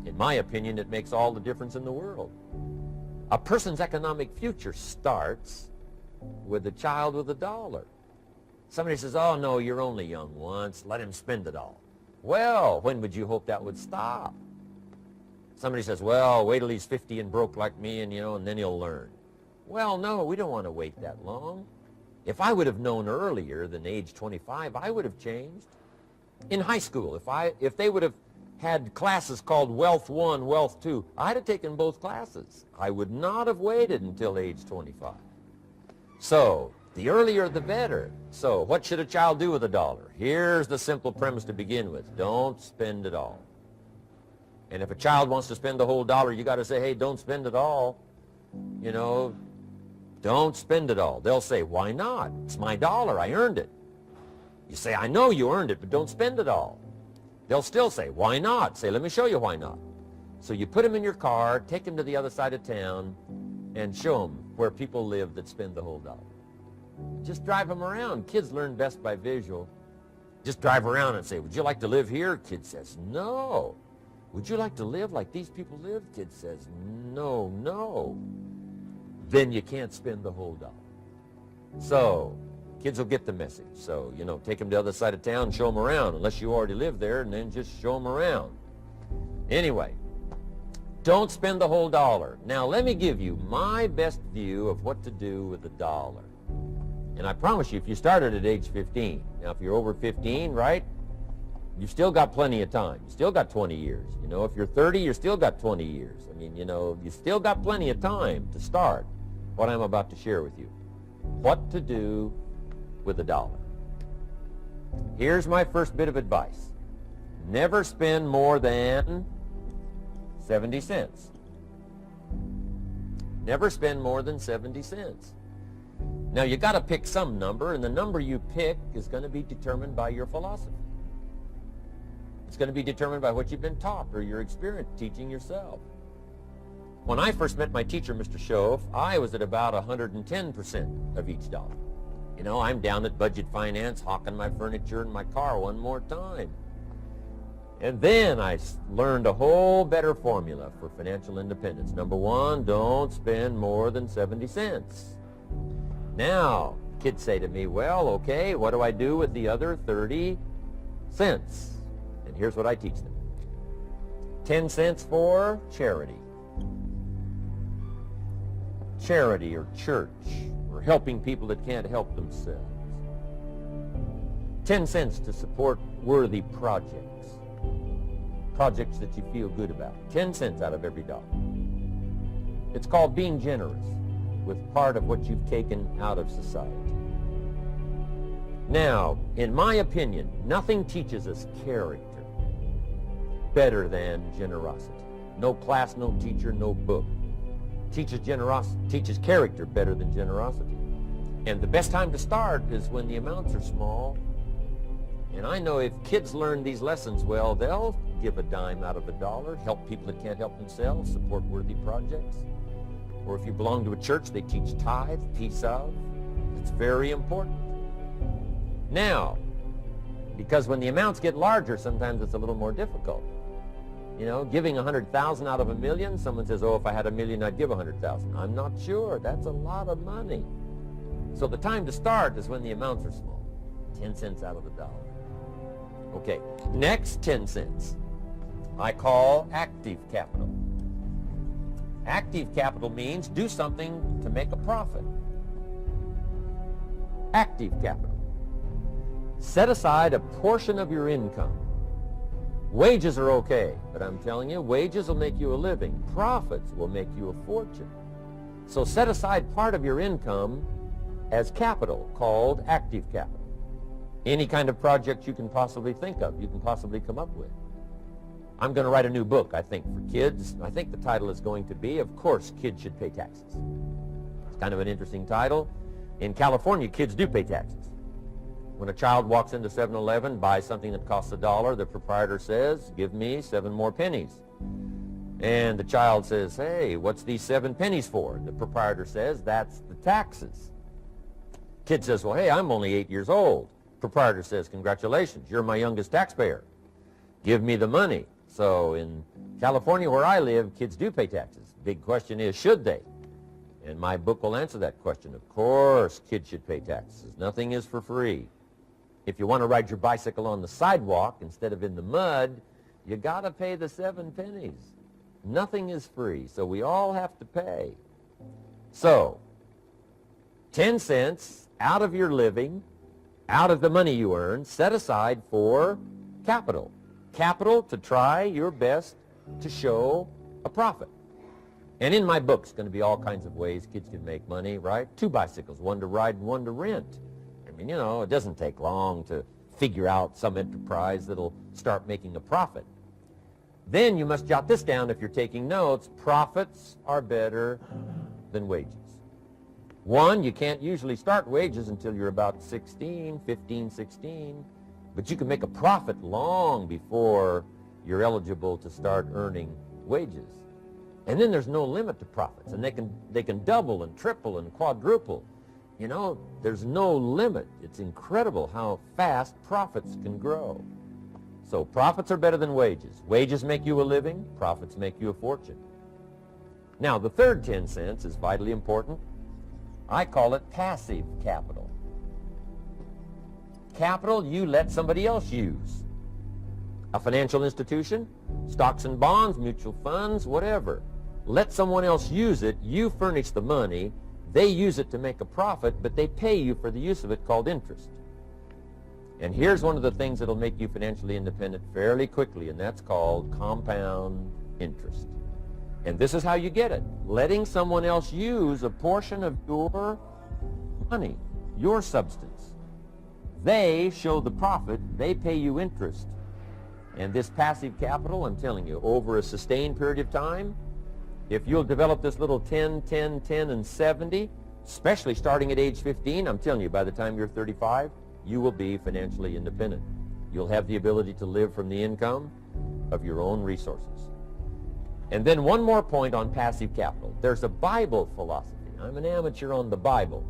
in my opinion, it makes all the difference in the world. A person's economic future starts with a child with a dollar. Somebody says, oh, no, you're only young once. Let him spend it all. Well, when would you hope that would stop? Somebody says, well, wait till he's 50 and broke like me, and then he'll learn. Well, no, we don't want to wait that long. If I would have known earlier than age 25, I would have changed. In high school, if they would have had classes called Wealth 1, Wealth 2, I'd have taken both classes. I would not have waited until age 25. So, the earlier the better. So, what should a child do with a dollar? Here's the simple premise to begin with. Don't spend it all. And if a child wants to spend the whole dollar, you got to say, hey, don't spend it all. Don't spend it all. They'll say, why not? It's my dollar. I earned it. You say, I know you earned it, but don't spend it all. They'll still say, why not? Say, let me show you why not. So you put them in your car, take them to the other side of town, and show them where people live that spend the whole dollar. Just drive them around. Kids learn best by visual. Just drive around and say, would you like to live here? Kid says, no. Would you like to live like these people live? Kid says, no, no. Then you can't spend the whole dollar. So, kids will get the message. So, take them to the other side of town and show them around, unless you already live there, and then just show them around. Anyway, don't spend the whole dollar. Now, let me give you my best view of what to do with the dollar. And I promise you, if you started at age 15, now if you're over 15, right, you've still got plenty of time. You still got 20 years. If you're 30, you've still got 20 years. I mean, you still got plenty of time to start what I'm about to share with you. What to do with a dollar. Here's my first bit of advice. Never spend more than 70 cents. Never spend more than 70 cents. Now, you got to pick some number, and the number you pick is going to be determined by your philosophy. It's going to be determined by what you've been taught or your experience teaching yourself. When I first met my teacher, Mr. Shove, I was at about 110% of each dollar. You know, I'm down at budget finance, hawking my furniture and my car one more time. And then I learned a whole better formula for financial independence. Number one, don't spend more than 70 cents. Now, kids say to me, well, okay, what do I do with the other 30 cents? And here's what I teach them. 10 cents for charity. Charity or church or helping people that can't help themselves. 10 cents to support worthy projects. Projects that you feel good about. 10 cents out of every dollar. It's called being generous with part of what you've taken out of society. Now, in my opinion, nothing teaches us character better than generosity. No class, no teacher, no book teaches character better than generosity. And the best time to start is when the amounts are small. And I know if kids learn these lessons well, they'll give a dime out of a dollar, help people that can't help themselves, support worthy projects. Or if you belong to a church, they teach tithe, piece of. It's very important. Now, because when the amounts get larger, sometimes it's a little more difficult. You know, giving 100,000 out of a million, someone says, oh, if I had a million, I'd give 100,000. I'm not sure. That's a lot of money. So the time to start is when the amounts are small. 10 cents out of the dollar. Okay, next 10 cents I call active capital. Active capital means do something to make a profit. Active capital. Set aside a portion of your income. Wages are okay, but I'm telling you, wages will make you a living. Profits will make you a fortune. So set aside part of your income as capital, called active capital. Any kind of project you can possibly think of, you can possibly come up with. I'm going to write a new book, I think, for kids. I think the title is going to be, Of Course, Kids Should Pay Taxes. It's kind of an interesting title. In California, kids do pay taxes. When a child walks into 7-Eleven, buys something that costs $1, the proprietor says, give me 7 more pennies. And the child says, hey, what's these 7 pennies for? The proprietor says, that's the taxes. Kid says, well, hey, I'm only 8 years old. Proprietor says, congratulations, you're my youngest taxpayer. Give me the money. So in California, where I live, kids do pay taxes. Big question is, should they? And my book will answer that question. Of course, kids should pay taxes. Nothing is for free. If you want to ride your bicycle on the sidewalk instead of in the mud, you got to pay the 7 pennies. Nothing is free, so we all have to pay. So, 10 cents out of your living, out of the money you earn, set aside for capital. Capital to try your best to show a profit. And in my book, it's going to be all kinds of ways kids can make money, right? 2 bicycles, one to ride and one to rent. I mean, you know, it doesn't take long to figure out some enterprise that'll start making a profit. Then you must jot this down if you're taking notes. Profits are better than wages. 1, you can't usually start wages until you're about 16, 15, 16. But you can make a profit long before you're eligible to start earning wages. And then there's no limit to profits. And they can double and triple and quadruple. You know, there's no limit. It's incredible how fast profits can grow. So profits are better than wages. Wages make you a living. Profits make you a fortune. Now, the third 10 cents is vitally important. I call it passive capital. Capital you let somebody else use. A financial institution, stocks and bonds, mutual funds, whatever. Let someone else use it. You furnish the money. They use it to make a profit, but they pay you for the use of it, called interest. And here's one of the things that'll make you financially independent fairly quickly, and that's called compound interest. And this is how you get it. Letting someone else use a portion of your money, your substance. They show the profit. They pay you interest. And this passive capital, I'm telling you, over a sustained period of time, if you'll develop this little 10, 10, 10, and 70, especially starting at age 15, I'm telling you, by the time you're 35, you will be financially independent. You'll have the ability to live from the income of your own resources. And then one more point on passive capital. There's a Bible philosophy. I'm an amateur on the Bible.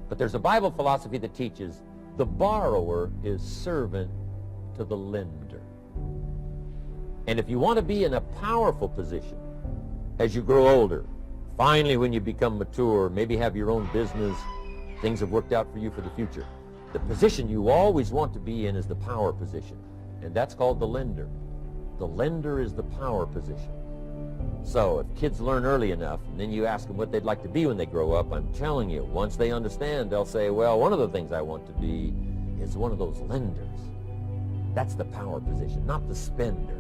But there's a Bible philosophy that teaches the borrower is servant to the lender. And if you want to be in a powerful position as you grow older, finally when you become mature, maybe have your own business, things have worked out for you for the future, the position you always want to be in is the power position. And that's called the lender. The lender is the power position. So if kids learn early enough, and then you ask them what they'd like to be when they grow up, I'm telling you, once they understand, they'll say, well, one of the things I want to be is one of those lenders. That's the power position, not the spender.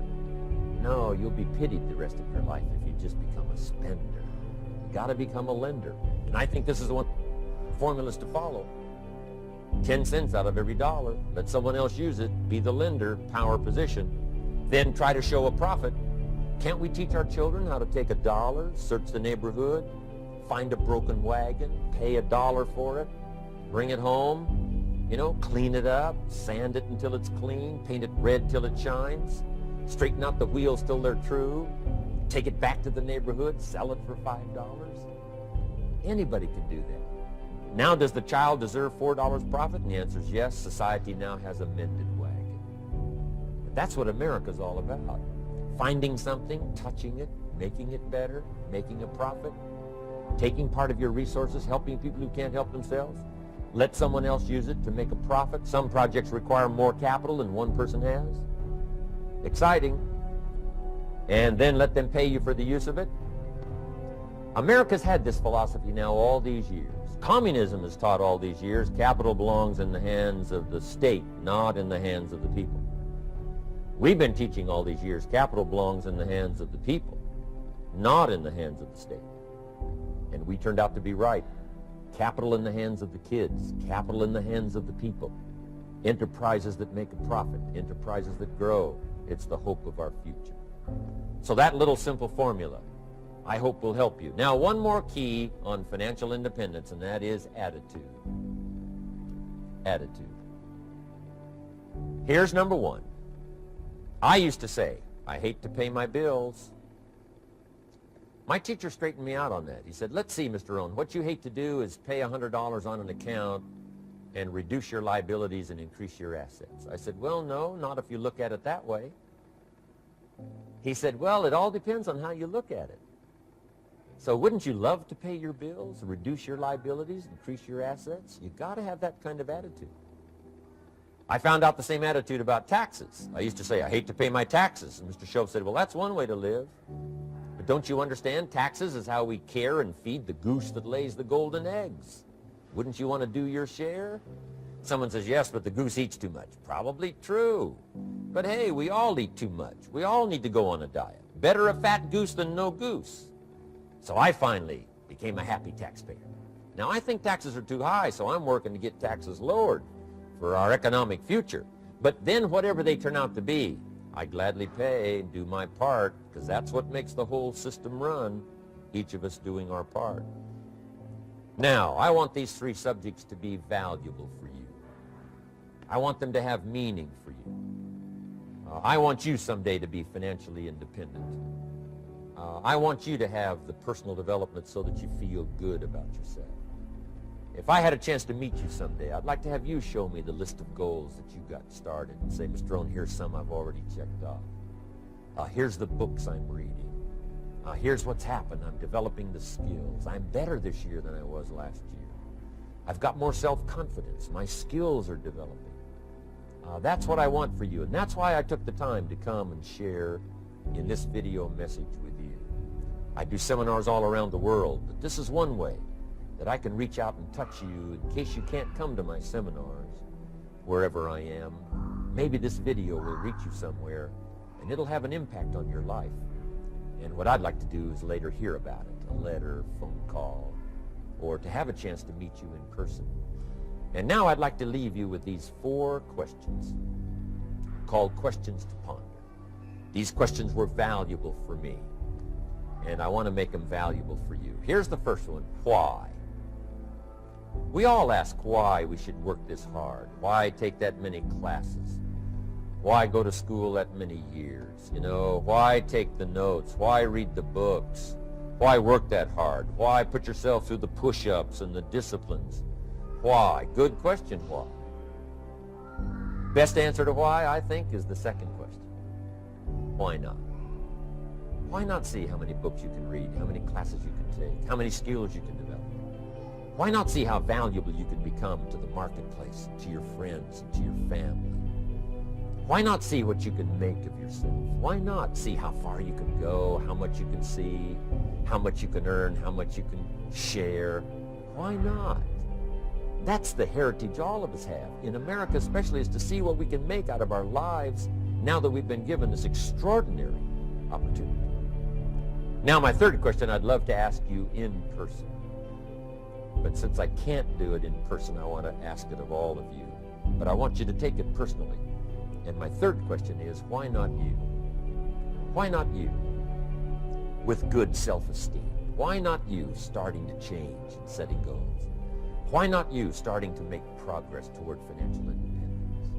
No, you'll be pitied the rest of your life if you just become a spender. You got to become a lender. And I think this is the one formulas to follow. 10 cents out of every dollar. Let someone else use it. Be the lender, power position. Then try to show a profit. Can't we teach our children how to take $1, search the neighborhood, find a broken wagon, pay $1 for it, bring it home, clean it up, sand it until it's clean, paint it red till it shines, straighten out the wheels till they're true, take it back to the neighborhood, sell it for $5? Anybody can do that. Now, does the child deserve $4 profit? And the answer is yes. Society now has a mended wagon. That's what America's all about. Finding something, touching it, making it better, making a profit, taking part of your resources, helping people who can't help themselves. Let someone else use it to make a profit. Some projects require more capital than one person has. Exciting. And then let them pay you for the use of it. America's had this philosophy now all these years. Communism has taught all these years capital belongs in the hands of the state, not in the hands of the people. We've been teaching all these years capital belongs in the hands of the people, not in the hands of the state. And we turned out to be right. Capital in the hands of the kids, capital in the hands of the people. Enterprises that make a profit, enterprises that grow. It's the hope of our future. So that little simple formula, I hope, will help you. Now, one more key on financial independence, and that is attitude. Attitude. Here's number one. I used to say, I hate to pay my bills. My teacher straightened me out on that. He said, let's see, Mr. Rohn, what you hate to do is pay $100 on an account and reduce your liabilities and increase your assets. I said, well, no, not if you look at it that way. He said, well, it all depends on how you look at it. So wouldn't you love to pay your bills, reduce your liabilities, increase your assets? You've got to have that kind of attitude. I found out the same attitude about taxes. I used to say, I hate to pay my taxes. And Mr. Shove said, well, that's one way to live. But don't you understand? Taxes is how we care and feed the goose that lays the golden eggs. Wouldn't you want to do your share? Someone says, yes, but the goose eats too much. Probably true. But hey, we all eat too much. We all need to go on a diet. Better a fat goose than no goose. So I finally became a happy taxpayer. Now, I think taxes are too high, so I'm working to get taxes lowered for our economic future. But then whatever they turn out to be, I gladly pay and do my part, because that's what makes the whole system run, each of us doing our part. Now, I want these three subjects to be valuable for you. I want them to have meaning for you. I want you someday to be financially independent. I want you to have the personal development so that you feel good about yourself. If I had a chance to meet you someday, I'd like to have you show me the list of goals that you got started and say, Mr. Rohn, here's some I've already checked off. Here's the books I'm reading. Here's what's happened. I'm developing the skills. I'm better this year than I was last year. I've got more self-confidence. My skills are developing. That's what I want for you, and that's why I took the time to come and share in this video message with you. I do seminars all around the world, but this is one way that I can reach out and touch you in case you can't come to my seminars wherever I am. Maybe this video will reach you somewhere, and it'll have an impact on your life. And what I'd like to do is later hear about it, a letter, phone call, or to have a chance to meet you in person. And now I'd like to leave you with these 4 questions called questions to ponder. These questions were valuable for me, and I want to make them valuable for you. Here's the first one, why? We all ask why we should work this hard, why take that many classes, Why go to school that many years? You know, why take the notes? Why read the books? Why work that hard? Why put yourself through the push-ups and the disciplines? Why? Good question, why? Best answer to why, I think, is the second question. Why not? Why not see how many books you can read, how many classes you can take, how many skills you can develop? Why not see how valuable you can become to the marketplace, to your friends, and to your family? Why not see what you can make of yourself? Why not see how far you can go, how much you can see, how much you can earn, how much you can share? Why not? That's the heritage all of us have, in America especially, is to see what we can make out of our lives now that we've been given this extraordinary opportunity. Now, my third question I'd love to ask you in person. But since I can't do it in person, I want to ask it of all of you. But I want you to take it personally. And my third question is, why not you? Why not you? With good self-esteem. Why not you starting to change and setting goals? Why not you starting to make progress toward financial independence?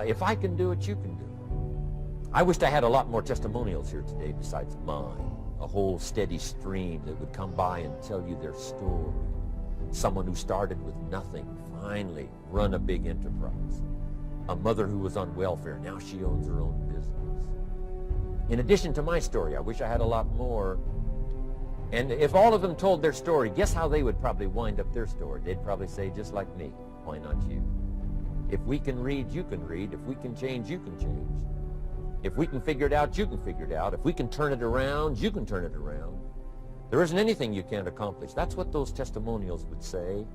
If I can do it, you can do it. I wished I had a lot more testimonials here today besides mine. A whole steady stream that would come by and tell you their story. Someone who started with nothing, finally run a big enterprise. A mother who was on welfare, now she owns her own business. In addition to my story, I wish I had a lot more. And if all of them told their story, guess how they would probably wind up their story? They'd probably say, just like me, why not you? If we can read, you can read. If we can change, you can change. If we can figure it out, you can figure it out. If we can turn it around, you can turn it around. There isn't anything you can't accomplish. That's what those testimonials would say.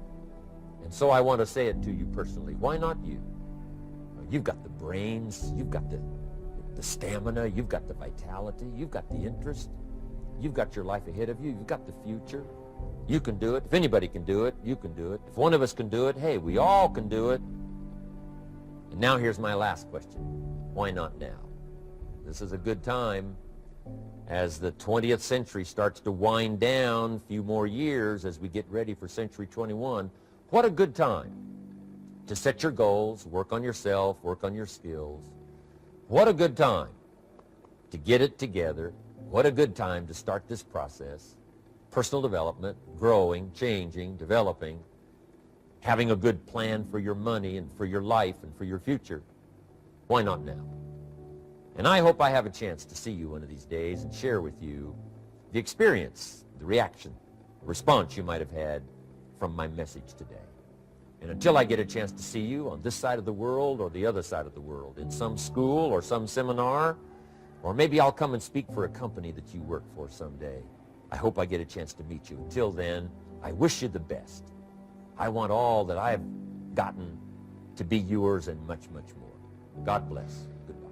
And so I want to say it to you personally. Why not you? You've got the brains. You've got the stamina. You've got the vitality. You've got the interest. You've got your life ahead of you. You've got the future. You can do it. If anybody can do it, you can do it. If one of us can do it, hey, we all can do it. And now here's my last question. Why not now? This is a good time as the 20th century starts to wind down, a few more years as we get ready for century 21. What a good time to set your goals, work on yourself, work on your skills. What a good time to get it together. What a good time to start this process. Personal development, growing, changing, developing, having a good plan for your money and for your life and for your future. Why not now? And I hope I have a chance to see you one of these days and share with you the experience, the reaction, the response you might have had from my message today. And until I get a chance to see you on this side of the world or the other side of the world, in some school or some seminar, or maybe I'll come and speak for a company that you work for someday, I hope I get a chance to meet you. Until then, I wish you the best. I want all that I've gotten to be yours and much, much more. God bless. Goodbye.